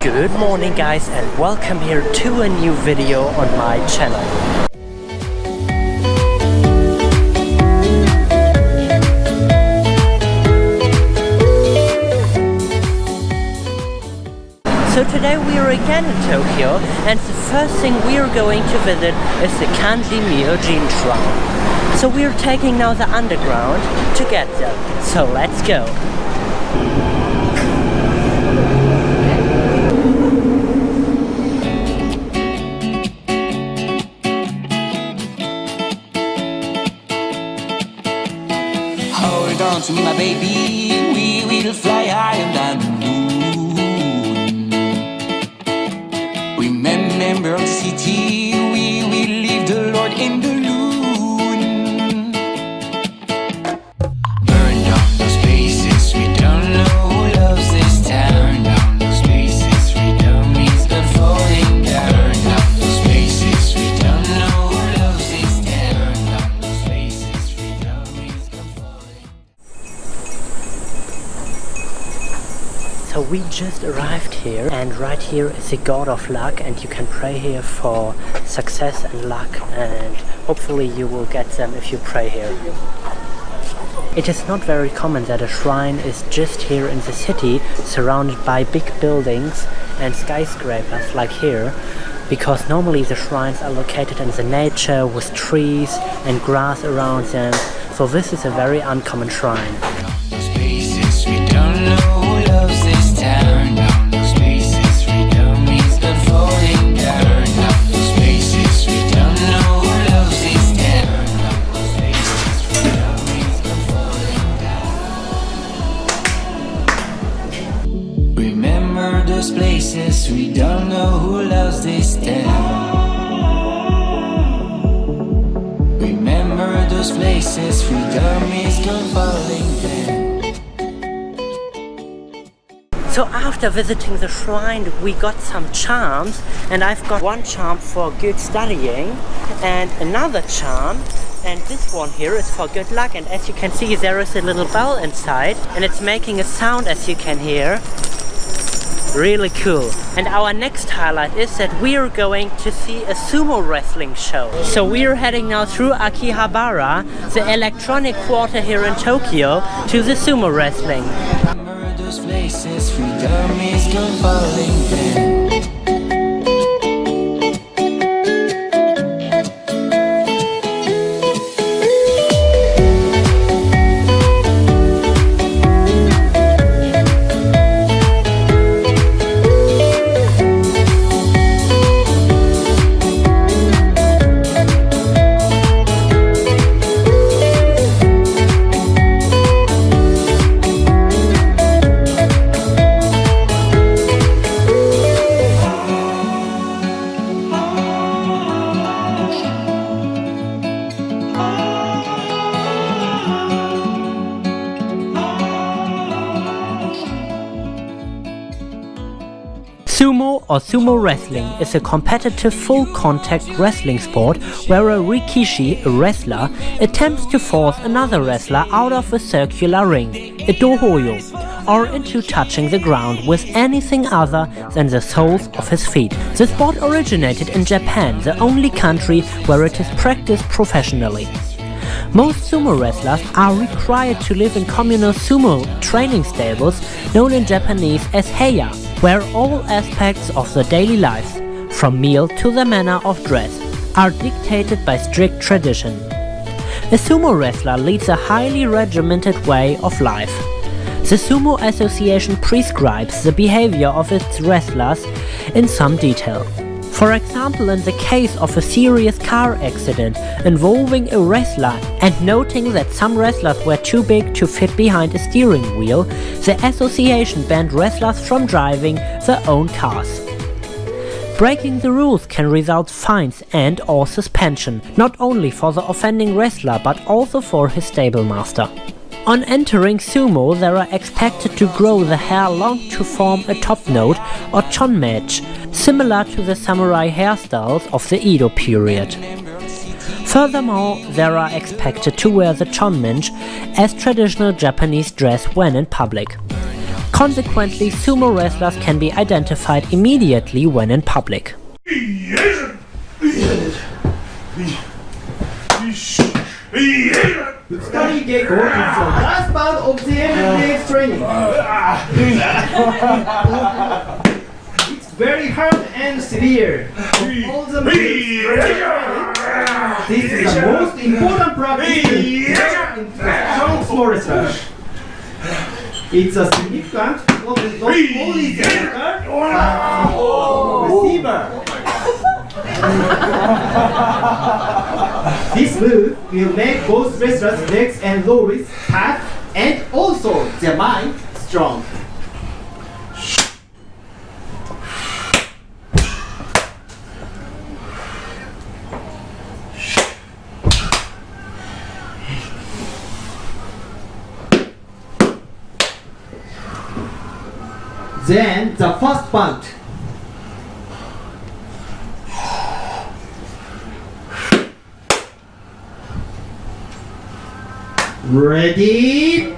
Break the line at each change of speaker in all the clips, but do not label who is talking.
Good morning guys, and welcome here to a new video on my channel. So today we are again in Tokyo, and the first thing we are going to visit is the Kanji Myojin Shrine. So we are taking now the underground to get there. So let's go.
Hold on to me, my baby, we will fly higher than the moon. Remember the city, we will leave the Lord in the loon. Burn down those places, we don't know who loves this town. Down those places, freedom is unfolding down. Burn down those places, we don't know who loves this town. Down those places, freedom is unfolding.
So we just arrived here, and right here is the God of Luck, and you can pray here for success and luck, and hopefully you will get them if you pray here. It is not very common that a shrine is just here in the city, surrounded by big buildings and skyscrapers like here, because normally the shrines are located in the nature with trees and grass around them, so this is a very uncommon shrine.
Spaces we don't know who loves this town. Down those spaces freedom is unfolding down. Down those spaces we don't know who loves this town. Down those spaces freedom is unfolding down. Remember those places we don't know who loves this town. Remember those places freedom is unfolding down.
So after visiting the shrine we got some charms, and I've got one charm for good studying and another charm, and this one here is for good luck, and as you can see there is a little bell inside and it's making a sound, as you can hear. Really cool. And our next highlight is that we are going to see a sumo wrestling show. So we are heading now through Akihabara, the electronic quarter here in Tokyo, to the sumo wrestling.
Those places freedom is falling down.
Sumo or sumo wrestling is a competitive full-contact wrestling sport where a rikishi, a wrestler, attempts to force another wrestler out of a circular ring, a dohoyo, or into touching the ground with anything other than the soles of his feet. The sport originated in Japan, the only country where it is practiced professionally. Most sumo wrestlers are required to live in communal sumo training stables, known in Japanese as heya, where all aspects of the daily life, from meal to the manner of dress, are dictated by strict tradition. A sumo wrestler leads a highly regimented way of life. The Sumo Association prescribes the behavior of its wrestlers in some detail. For example, in the case of a serious car accident involving a wrestler, and noting that some wrestlers were too big to fit behind a steering wheel, the association banned wrestlers from driving their own cars. Breaking the rules can result fines and/or suspension, not only for the offending wrestler but also for his stablemaster. On entering sumo, they are expected to grow the hair long to form a top knot or chonmage, similar to the samurai hairstyles of the Edo period. Furthermore, they are expected to wear the chonmage as traditional Japanese dress when in public. Consequently, sumo wrestlers can be identified immediately when in public.
Study Gecko is the last part of the MCee training. It's very hard and severe. Of all the moves, this is the most important practice in strong sumo wrestler. It's a significant because not only the attacker, but receiver. This move will make both wrestlers' legs and lowers tough and also their mind strong. Then the first bout. Ready?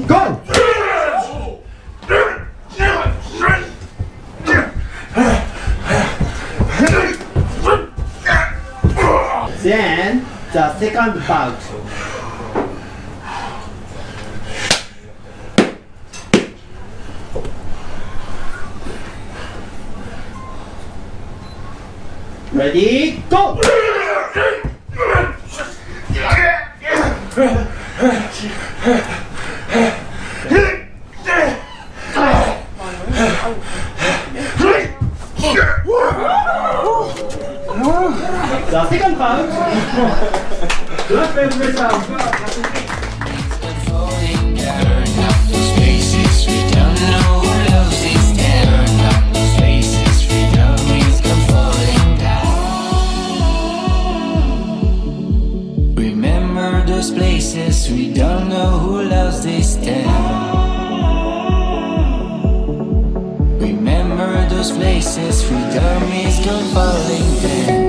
Go! Then the second bout. Ready? Go! The second bout. Good wrestler.
Falling down off those places we don't know who loves this town. Off those places freedom is come falling down. Remember those places we don't know who loves this town. Remember those places freedom is come falling down.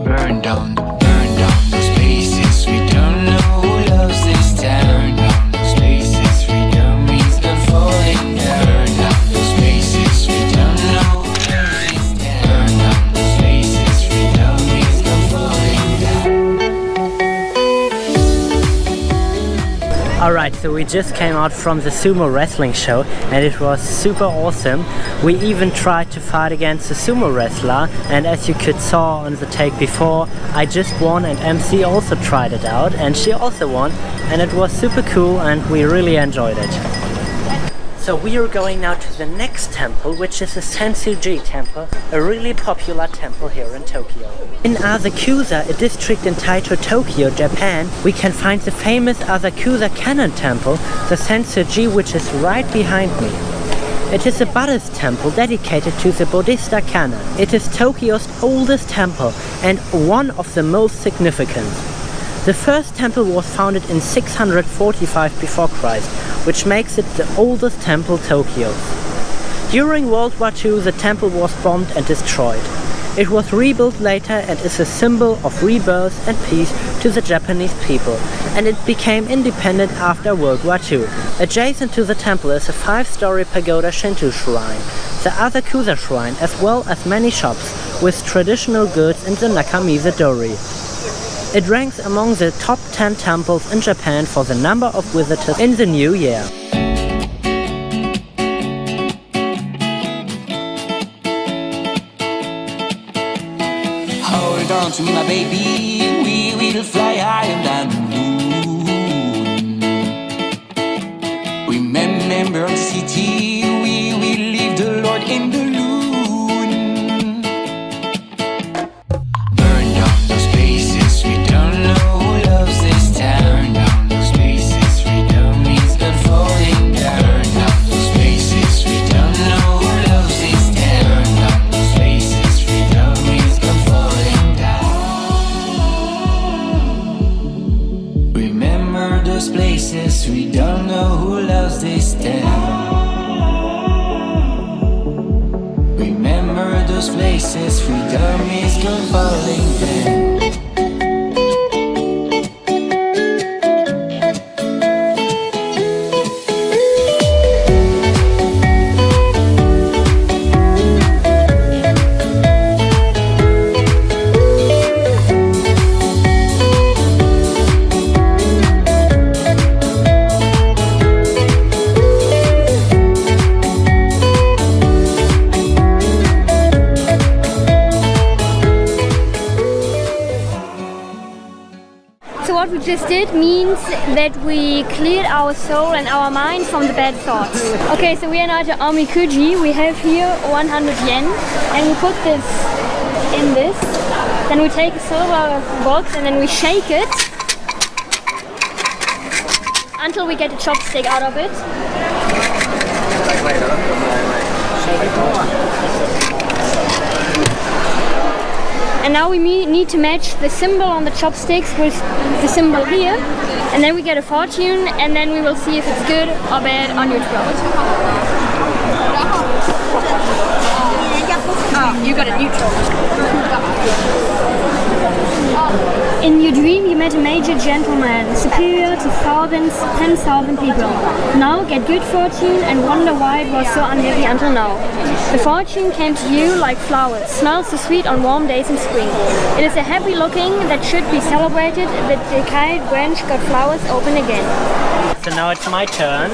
Burn down those places we don't know who loves this town. Down those places freedom means good falling down. Burn down those places we don't know who loves this town. Burn down those places freedom means good falling down.
Alright, so we just came out from the sumo wrestling show and it was super awesome. We even tried to fight against a sumo wrestler, and as you could saw on the take before, I just won and MCee also tried it out and she also won, and it was super cool and we really enjoyed it. So we are going now to the next temple, which is the Sensu-ji temple, a really popular temple here in Tokyo. In Asakusa, a district in Taito, Tokyo, Japan, we can find the famous Asakusa Cannon temple, the Sensu-ji, which is right behind me. It is a Buddhist temple dedicated to the Bodhisattva canon. It is Tokyo's oldest temple and one of the most significant. The first temple was founded in 645 before Christ, which makes it the oldest temple Tokyo. During World War II, the temple was bombed and destroyed. It was rebuilt later and is a symbol of rebirth and peace to the Japanese people, and it became independent after World War II. Adjacent to the temple is a 5-story pagoda Shinto shrine, the Asakusa shrine, as well as many shops with traditional goods in the Nakamizu-dori. It ranks among the top 10 temples in Japan for the number of visitors in the new year.
come to me, my baby. We will fly higher than the moon. Remember the city, we will leave the Lord in the loon. Burn down those places, we don't know who loves this town. Down those places, freedom means good falling down. Burn down those places, we don't know who loves this town. Down those places, freedom means good falling down. Remember those places, we don't know who loves this town. Remember those places, freedom is good falling down.
So what we just did means that we cleared our soul and our mind from the bad thoughts. Okay, so we are now at the omikuji. We have here 100 yen and we put this in this. Then we take a silver box and then we shake it until we get a chopstick out of it. And now we need to match the symbol on the chopsticks with the symbol here. And then we get a fortune and then we will see if it's good or bad or neutral. Oh, you got a neutral. In your dream you met a major gentleman, superior to thousands, 10,000 people. Now get good fortune and wonder why it was so unhappy until now. The fortune came to you like flowers, smells so sweet on warm days in spring. It is a happy looking that should be celebrated. The decayed branch got flowers open again.
So now it's my turn.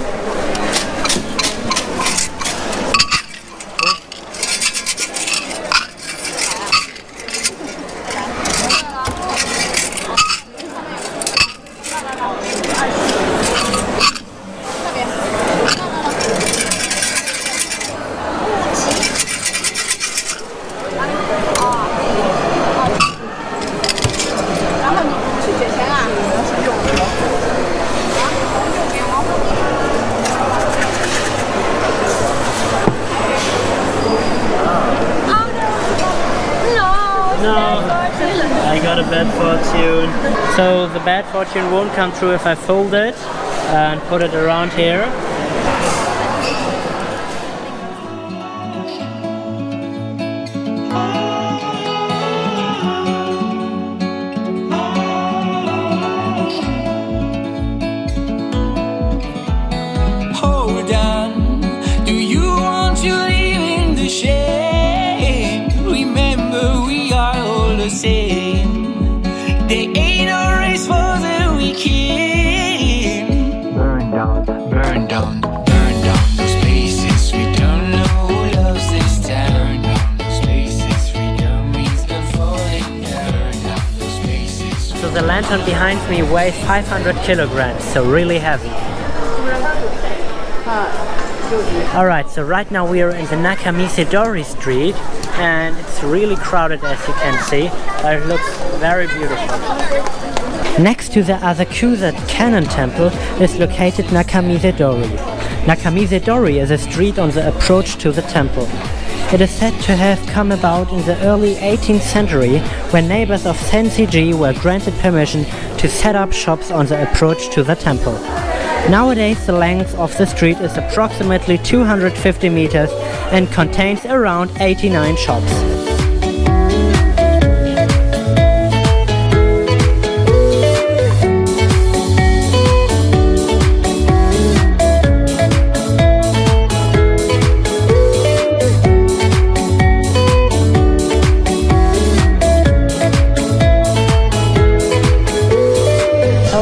I got a bad fortune. So the bad fortune won't come true if I fold it and put it around here.
Hold on, do you want to live in the shame? Remember we are all the same. There ain't no race for the weekend. Burn down, burn down, burn down those places. We don't know who loves this town. Down those places, freedom means good falling down. Down those places.
So the lantern behind me weighs 500 kilograms, so really heavy. Alright, so right now we are in the Nakamisedori street and it's really crowded as you can see, but it looks very beautiful. Next to the Asakusa Cannon Temple is located Nakamisedori. Nakamisedori is a street on the approach to the temple. It is said to have come about in the early 18th century when neighbors of Sensiji were granted permission to set up shops on the approach to the temple. Nowadays the length of the street is approximately 250 meters and contains around 89 shops.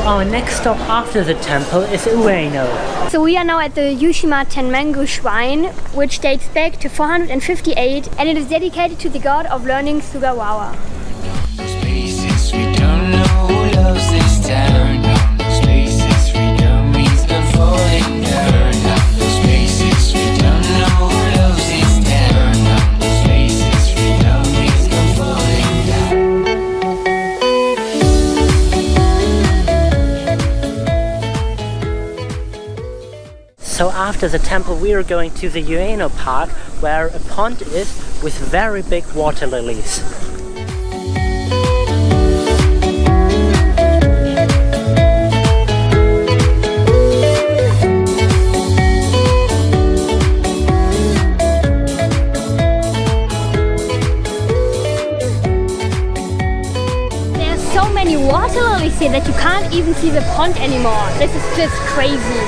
Our next stop after the temple is Ueno.
So we are now at the Yushima Tenmengu shrine, which dates back to 458 and it is dedicated to the god of learning Sugawara.
places we don't know who loves this town. Down those places freedom is unfolding. Burn down those places we don't know who loves this town. Down those places freedom is unfolding.
So after the temple we are going to the Ueno Park, where a pond is with very big water lilies.
There's so many water lilies here that you can't even see the pond anymore. This is just crazy.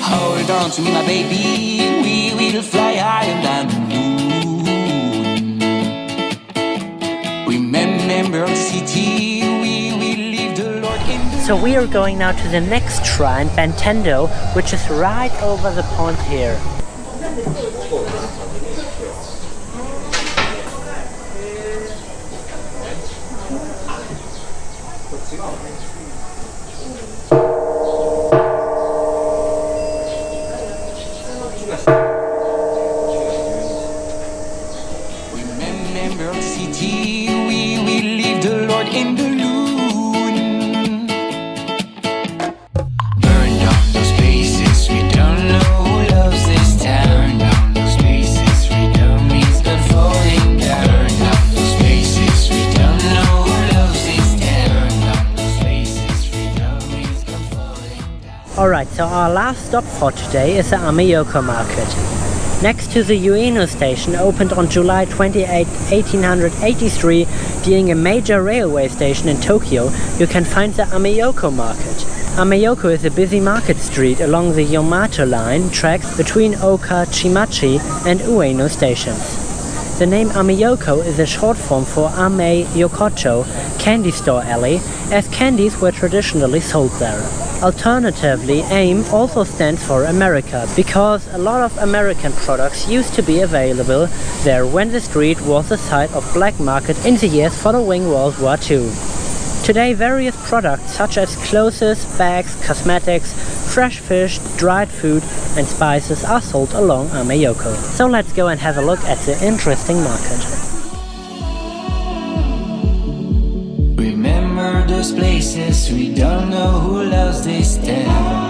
Hold on to me, my baby. We will fly higher than the moon. Remember the city. We will leave the Lord in the.
So we are going now to the next shrine, Bentendo, which is right over the pond here.
Remember the city. We will leave the Lord in the loon. Burn down those places we don't know who loves this town. Down those places freedom is unfolding. Burn down those places we don't know who loves this town. Down those places freedom is unfolding.
Alright, so our last stop for today is the Ameyoko market. Next to the Ueno station, opened on July 28, 1883, being a major railway station in Tokyo, you can find the Ameyoko market. Ameyoko is a busy market street along the Yamato line track between Oka, Chimachi and Ueno stations. The name Ameyoko is a short form for Ame Yokocho, candy store alley, as candies were traditionally sold there. Alternatively, AIM also stands for America, because a lot of American products used to be available there when the street was the site of black market in the years following World War II. Today various products such as clothes, bags, cosmetics, fresh fish, dried food and spices are sold along Ameyoko. So let's go and have a look at the interesting market.
Remember those places we don't know who loves this town.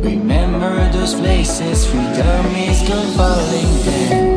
Remember those places freedom is falling down.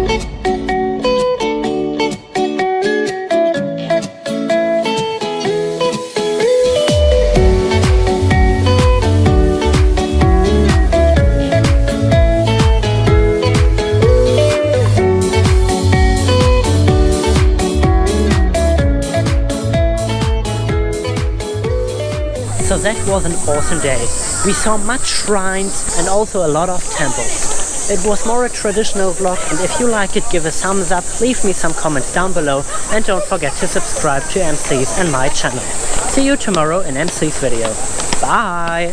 So that was an awesome day. We saw much shrines and also a lot of temples. It was more a traditional vlog, and if you like it, give a thumbs up, leave me some comments down below, and don't forget to subscribe to MCee's and my channel. See you tomorrow in MCee's video. Bye!